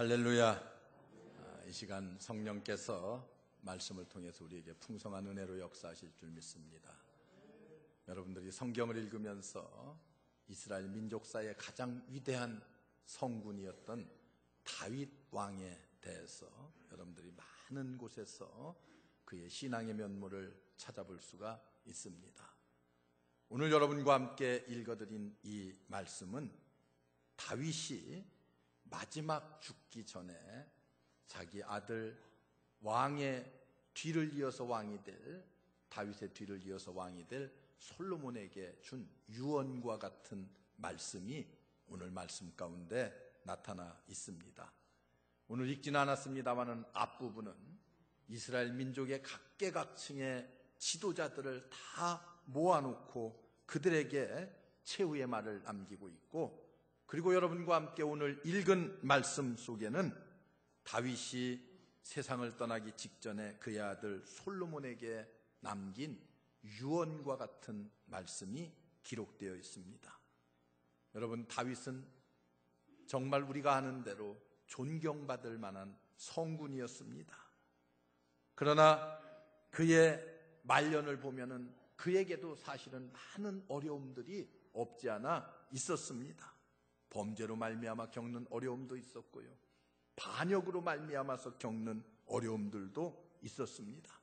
할렐루야. 이 시간 성령께서 말씀을 통해서 우리에게 풍성한 은혜로 역사하실 줄 믿습니다. 여러분들이 성경을 읽으면서 이스라엘 민족사의 가장 위대한 성군이었던 다윗 왕에 대해서 여러분들이 많은 곳에서 그의 신앙의 면모를 찾아볼 수가 있습니다. 오늘 여러분과 함께 읽어드린 이 말씀은 다윗이 마지막 죽기 전에 자기 아들 왕의 뒤를 이어서 왕이 될, 다윗의 뒤를 이어서 왕이 될 솔로몬에게 준 유언과 같은 말씀이 오늘 말씀 가운데 나타나 있습니다. 오늘 읽지는 않았습니다마는 앞부분은 이스라엘 민족의 각계각층의 지도자들을 다 모아놓고 그들에게 최후의 말을 남기고 있고, 그리고 여러분과 함께 오늘 읽은 말씀 속에는 다윗이 세상을 떠나기 직전에 그의 아들 솔로몬에게 남긴 유언과 같은 말씀이 기록되어 있습니다. 여러분, 다윗은 정말 우리가 아는 대로 존경받을 만한 성군이었습니다. 그러나 그의 말년을 보면은 그에게도 사실은 많은 어려움들이 없지 않아 있었습니다. 범죄로 말미암아 겪는 어려움도 있었고요, 반역으로 말미암아서 겪는 어려움들도 있었습니다.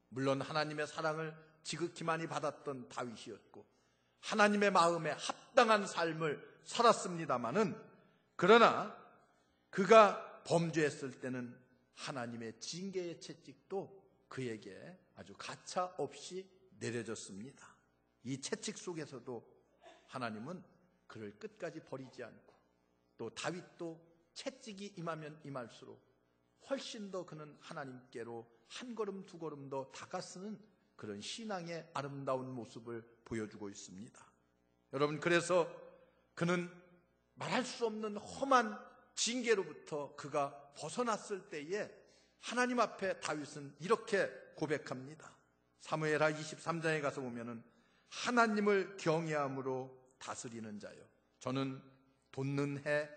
물론 하나님의 사랑을 지극히 많이 받았던 다윗이었고 하나님의 마음에 합당한 삶을 살았습니다마는, 그러나 그가 범죄했을 때는 하나님의 징계의 채찍도 그에게 아주 가차 없이 내려졌습니다. 이 채찍 속에서도 하나님은 그를 끝까지 버리지 않고, 또 다윗도 채찍이 임하면 임할수록 훨씬 더 그는 하나님께로 한 걸음 두 걸음 더 다가서는 그런 신앙의 아름다운 모습을 보여주고 있습니다. 여러분, 그래서 그는 말할 수 없는 험한 징계로부터 그가 벗어났을 때에 하나님 앞에 다윗은 이렇게 고백합니다. 사무엘하 23장에 가서 보면은 하나님을 경외함으로 다스리는 자여, 저는 돋는 해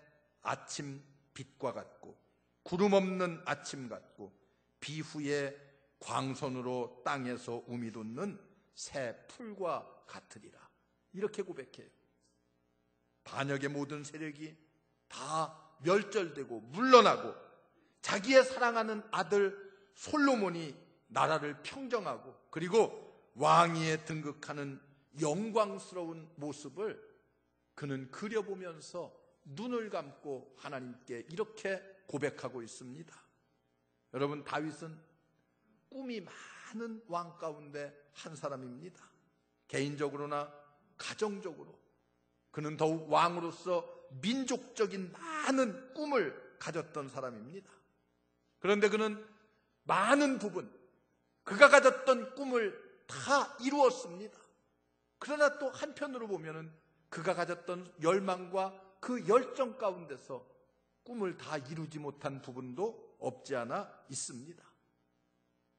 아침 빛과 같고 구름 없는 아침 같고 비후의 광선으로 땅에서 우미 돋는 새 풀과 같으리라, 이렇게 고백해요. 반역의 모든 세력이 다 멸절되고 물러나고 자기의 사랑하는 아들 솔로몬이 나라를 평정하고 그리고 왕위에 등극하는 영광스러운 모습을 그는 그려보면서 눈을 감고 하나님께 이렇게 고백하고 있습니다. 여러분, 다윗은 꿈이 많은 왕 가운데 한 사람입니다. 개인적으로나 가정적으로 그는 더욱 왕으로서 민족적인 많은 꿈을 가졌던 사람입니다. 그런데 그는 많은 부분, 그가 가졌던 꿈을 다 이루었습니다. 그러나 또 한편으로 보면은 그가 가졌던 열망과 그 열정 가운데서 꿈을 다 이루지 못한 부분도 없지 않아 있습니다.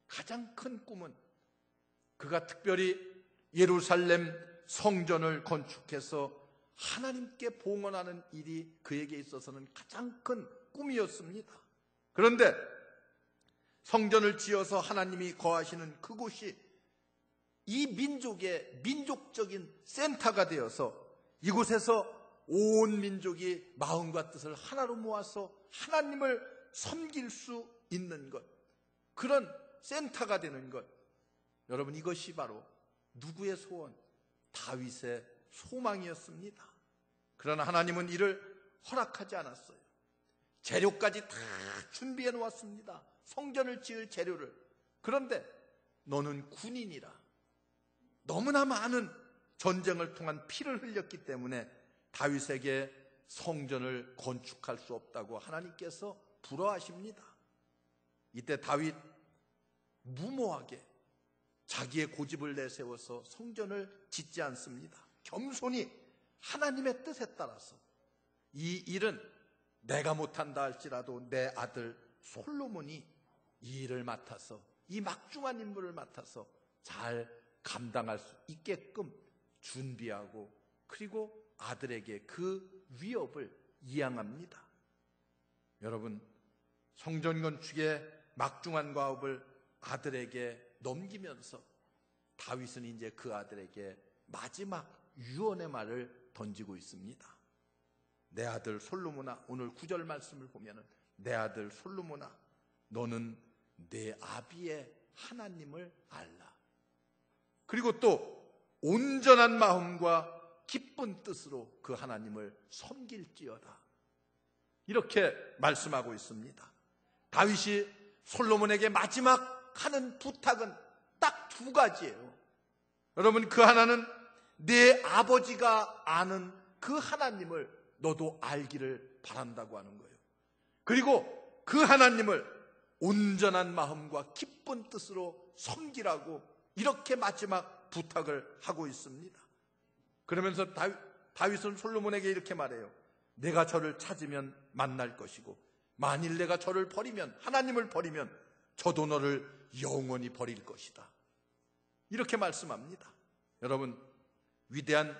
가장 큰 꿈은 그가 특별히 예루살렘 성전을 건축해서 하나님께 봉헌하는 일이 그에게 있어서는 가장 큰 꿈이었습니다. 그런데 성전을 지어서 하나님이 거하시는 그곳이 이 민족의 민족적인 센터가 되어서 이곳에서 온 민족이 마음과 뜻을 하나로 모아서 하나님을 섬길 수 있는 것, 그런 센터가 되는 것, 여러분, 이것이 바로 누구의 소원? 다윗의 소망이었습니다. 그러나 하나님은 이를 허락하지 않았어요. 재료까지 다 준비해 놓았습니다. 성전을 지을 재료를. 그런데 너는 군인이라, 너무나 많은 전쟁을 통한 피를 흘렸기 때문에 다윗에게 성전을 건축할 수 없다고 하나님께서 불허하십니다. 이때 다윗 무모하게 자기의 고집을 내세워서 성전을 짓지 않습니다. 겸손히 하나님의 뜻에 따라서 이 일은 내가 못한다 할지라도 내 아들 솔로몬이 이 일을 맡아서, 이 막중한 임무를 맡아서 잘 감당할 수 있게끔 준비하고, 그리고 아들에게 그 위협을 이양합니다. 여러분, 성전 건축의 막중한 과업을 아들에게 넘기면서 다윗은 이제 그 아들에게 마지막 유언의 말을 던지고 있습니다. 내 아들 솔로몬아, 오늘 9절 말씀을 보면은 내 아들 솔로몬아, 너는 내 아비의 하나님을 알라. 그리고 또 온전한 마음과 기쁜 뜻으로 그 하나님을 섬길지어다. 이렇게 말씀하고 있습니다. 다윗이 솔로몬에게 마지막 하는 부탁은 딱 두 가지예요. 여러분, 그 하나는 내 아버지가 아는 그 하나님을 너도 알기를 바란다고 하는 거예요. 그리고 그 하나님을 온전한 마음과 기쁜 뜻으로 섬기라고 이렇게 마지막 부탁을 하고 있습니다. 그러면서 다윗은 솔로몬에게 이렇게 말해요. 내가 저를 찾으면 만날 것이고 만일 내가 저를 버리면, 하나님을 버리면 저도 너를 영원히 버릴 것이다. 이렇게 말씀합니다. 여러분, 위대한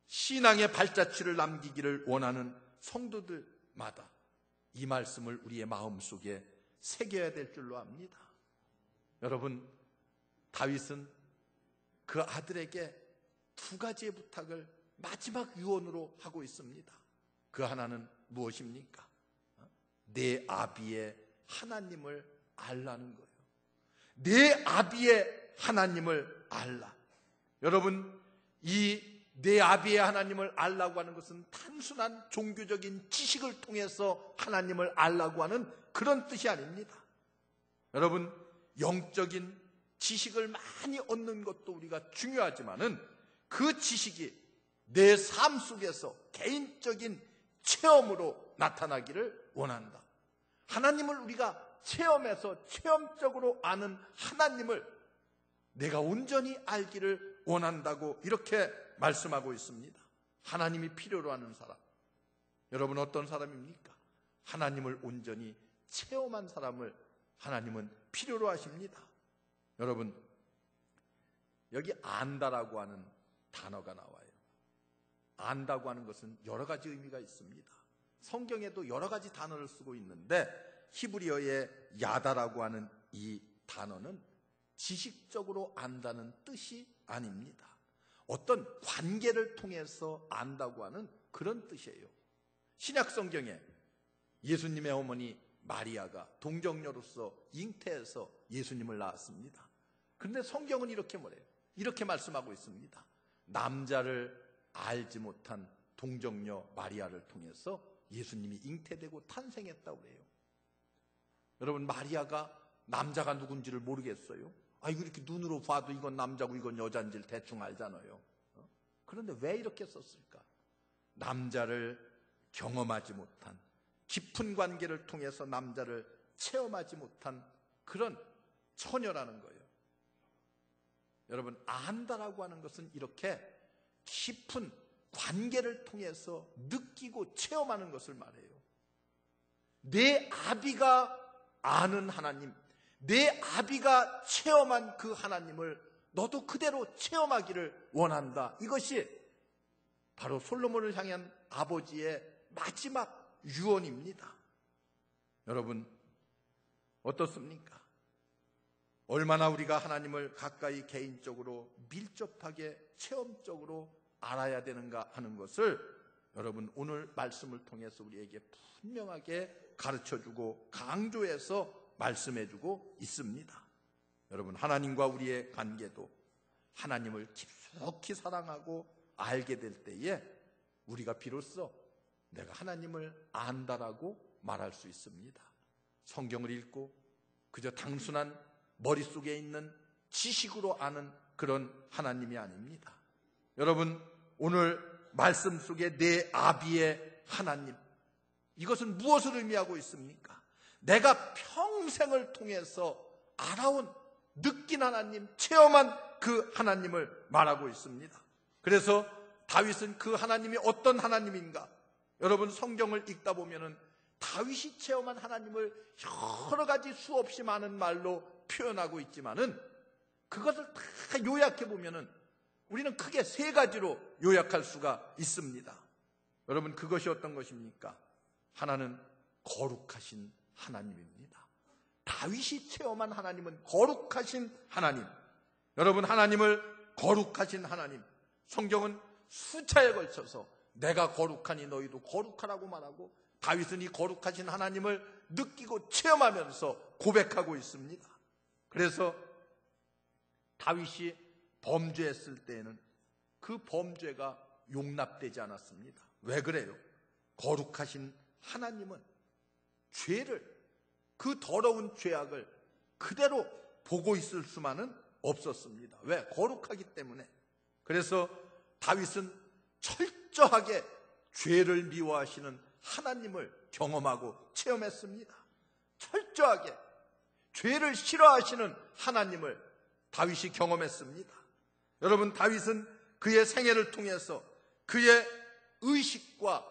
신앙의 발자취를 남기기를 원하는 성도들마다 이 말씀을 우리의 마음속에 새겨야 될 줄로 압니다. 여러분, 다윗은 그 아들에게 두 가지의 부탁을 마지막 유언으로 하고 있습니다. 그 하나는 무엇입니까? 내 아비의 하나님을 알라는 거예요. 내 아비의 하나님을 알라. 여러분, 이 내 아비의 하나님을 알라고 하는 것은 단순한 종교적인 지식을 통해서 하나님을 알라고 하는 그런 뜻이 아닙니다. 여러분, 영적인 지식을 많이 얻는 것도 우리가 중요하지만은 그 지식이 내 삶 속에서 개인적인 체험으로 나타나기를 원한다. 하나님을 우리가 체험해서 체험적으로 아는 하나님을 내가 온전히 알기를 원한다고 이렇게 말씀하고 있습니다. 하나님이 필요로 하는 사람, 여러분 어떤 사람입니까? 하나님을 온전히 체험한 사람을 하나님은 필요로 하십니다. 여러분, 여기 안다라고 하는 단어가 나와요. 안다고 하는 것은 여러 가지 의미가 있습니다. 성경에도 여러 가지 단어를 쓰고 있는데 히브리어의 야다라고 하는 이 단어는 지식적으로 안다는 뜻이 아닙니다. 어떤 관계를 통해서 안다고 하는 그런 뜻이에요. 신약 성경에 예수님의 어머니 마리아가 동정녀로서 잉태해서 예수님을 낳았습니다. 그런데 성경은 이렇게 뭐래요? 이렇게 말씀하고 있습니다. 남자를 알지 못한 동정녀 마리아를 통해서 예수님이 잉태되고 탄생했다고 그래요. 여러분, 마리아가 남자가 누군지를 모르겠어요? 이거 이렇게 눈으로 봐도 이건 남자고 이건 여자인지를 대충 알잖아요. 그런데 왜 이렇게 썼을까? 남자를 경험하지 못한, 깊은 관계를 통해서 남자를 체험하지 못한 그런 처녀라는 거예요. 여러분, 안다라고 하는 것은 이렇게 깊은 관계를 통해서 느끼고 체험하는 것을 말해요. 내 아비가 아는 하나님, 내 아비가 체험한 그 하나님을 너도 그대로 체험하기를 원한다. 이것이 바로 솔로몬을 향한 아버지의 마지막 유언입니다. 여러분, 어떻습니까? 얼마나 우리가 하나님을 가까이 개인적으로 밀접하게 체험적으로 알아야 되는가 하는 것을 여러분 오늘 말씀을 통해서 우리에게 분명하게 가르쳐주고 강조해서 말씀해주고 있습니다. 여러분, 하나님과 우리의 관계도 하나님을 깊숙이 사랑하고 알게 될 때에 우리가 비로소 내가 하나님을 안다라고 말할 수 있습니다. 성경을 읽고 그저 단순한 머릿속에 있는 지식으로 아는 그런 하나님이 아닙니다. 여러분, 오늘 말씀 속에 내 아비의 하나님, 이것은 무엇을 의미하고 있습니까? 내가 평생을 통해서 알아온, 느낀 하나님, 체험한 그 하나님을 말하고 있습니다. 그래서 다윗은 그 하나님이 어떤 하나님인가? 여러분, 성경을 읽다 보면은 다윗이 체험한 하나님을 여러 가지 수없이 많은 말로 표현하고 있지만은 그것을 다 요약해 보면은 우리는 크게 세 가지로 요약할 수가 있습니다. 여러분, 그것이 어떤 것입니까? 하나는 거룩하신 하나님입니다. 다윗이 체험한 하나님은 거룩하신 하나님. 여러분, 하나님을 거룩하신 하나님, 성경은 수차에 걸쳐서 내가 거룩하니 너희도 거룩하라고 말하고, 다윗은 이 거룩하신 하나님을 느끼고 체험하면서 고백하고 있습니다. 그래서 다윗이 범죄했을 때에는 그 범죄가 용납되지 않았습니다. 왜 그래요? 거룩하신 하나님은 죄를, 그 더러운 죄악을 그대로 보고 있을 수만은 없었습니다. 왜? 거룩하기 때문에. 그래서 다윗은 철저하게 죄를 미워하시는 하나님을 경험하고 체험했습니다. 철저하게 죄를 싫어하시는 하나님을 다윗이 경험했습니다. 여러분, 다윗은 그의 생애를 통해서 그의 의식과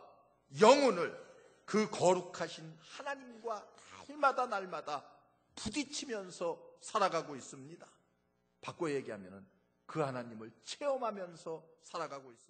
영혼을 그 거룩하신 하나님과 날마다 부딪히면서 살아가고 있습니다. 바꿔 얘기하면 그 하나님을 체험하면서 살아가고 있습니다.